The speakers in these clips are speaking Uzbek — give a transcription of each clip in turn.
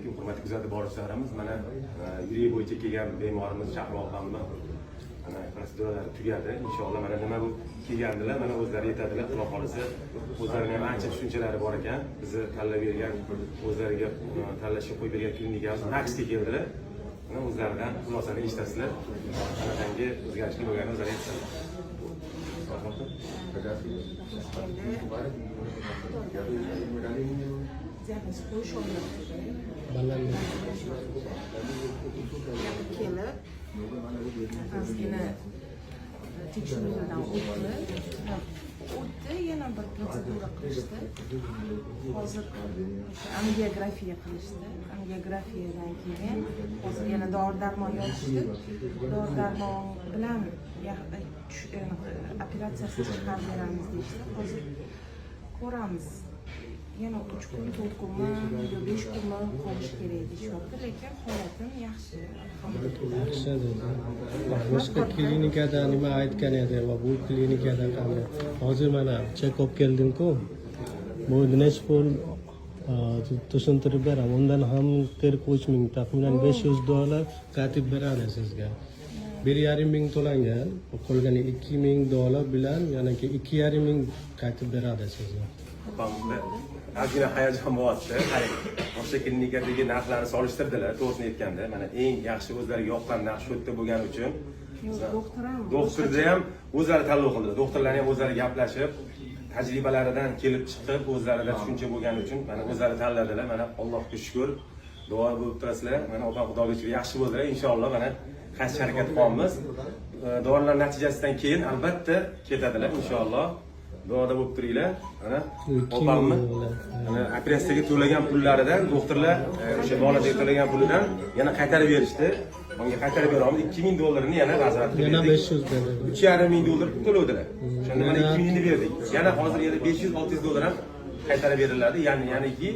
alaykum. Hurmatli kuzatib boruvchilarimiz, mana yurak bo'yicha kelgan bemorimiz Shahlo opamni mana proseduralari tugadi. Inshaalloh mana nima bu kelgandilar, mana o'zlari yetadilar. Xudo xolisa o'zlarining ham ancha tushunchalari bor ekan. Bizni tanlab bergan, o'zlariga tanlashga qo'yib bergan klinikamiz Naxga keldilar. Mana o'zlaridan xulosani eshitasizlar. Qanaqangi o'zgarishlar bo'lganini o'zlari aytadilar. Ozgina tekshiruvdan o'tdi, yana bir protsedura qilishdi. Hozir angiografiya qilishdi. Angiografiyadan keyin hozir yana dori-darmon yozishdi. Dori-darmon bilan operatsiyasini chiqarib beramiz deyishdi. Hozir ko'ramiz. Yana 3 kun, 4 kunmi, 5 kunmi qolish kerak deyishyapti, lekin holatim yaxshi. Yaxshi. Boshqa klinikada nima aytgan edi va bu klinikada qanday? Hozir mana check-up keldim-ku. Bu Dineshpur tushuntirib beraman. Undan ham 43 ming, taxminan $500 katib beradi sizga. 1,5 ming to'langan, qolgan $2,000 bilan yana 2,5 ming katib beradi sizga. Ozgina hayajon bo'lyapti. Boshqa klinikadagi narxlarni solishtirdilar, to'g'risini aytganda. Mana eng yaxshi o'zlariga yoqqan narx shu yerda bo'lgani uchun doktorda ham o'zlari tanlov qildi. Doktorlar ham o'zlari gaplashib, tajribalaridan kelib chiqib, o'zlarida tushuncha bo'lgani uchun mana o'zlari tanladilar. Mana Allohga shukr, duo bo'lib turasizlar. Mana opam xudoga shukr yaxshi bo'ldilar. Inshaalloh mana xatti harakat qilamiz. Dorilar natijasidan keyin albatta ketadilar inshaalloh. Duoda bo'lib turinglar. Mana opamni operatsiyaga to'lagan pullaridan doktorlar o'sha bolaga to'lagan pulidan yana qaytarib berishdi. Unga qaytarib beramiz $2,000 yana nazarat qildik. Yana $500. $3,500 to'lovdilar. O'shanda mana 2,000 ni berdik. Yana hozir yana $500-600 ham qaytarib beriladi. Ya'niki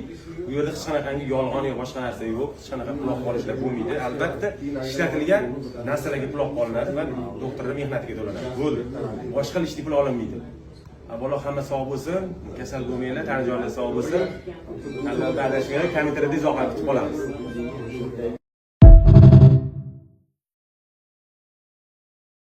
bu yerda hech qanaqangi yolg'on yo'q, boshqa narsa yo'q, hech qanaqa puloq qolishlar bo'lmaydi. Albatta ishlatilgan narsalarga puloq qolinadi va doktorlar mehnatiga to'lanadi. Bo'ldi. Boshqa ishni pul olinmaydi. Avvalo hamma sog' bo'lsin, kasal bo'lmanglar, tan joylar sog' bo'lsin. Allohga adashmanglar, kommentariyada izohlar kutib qolamiz.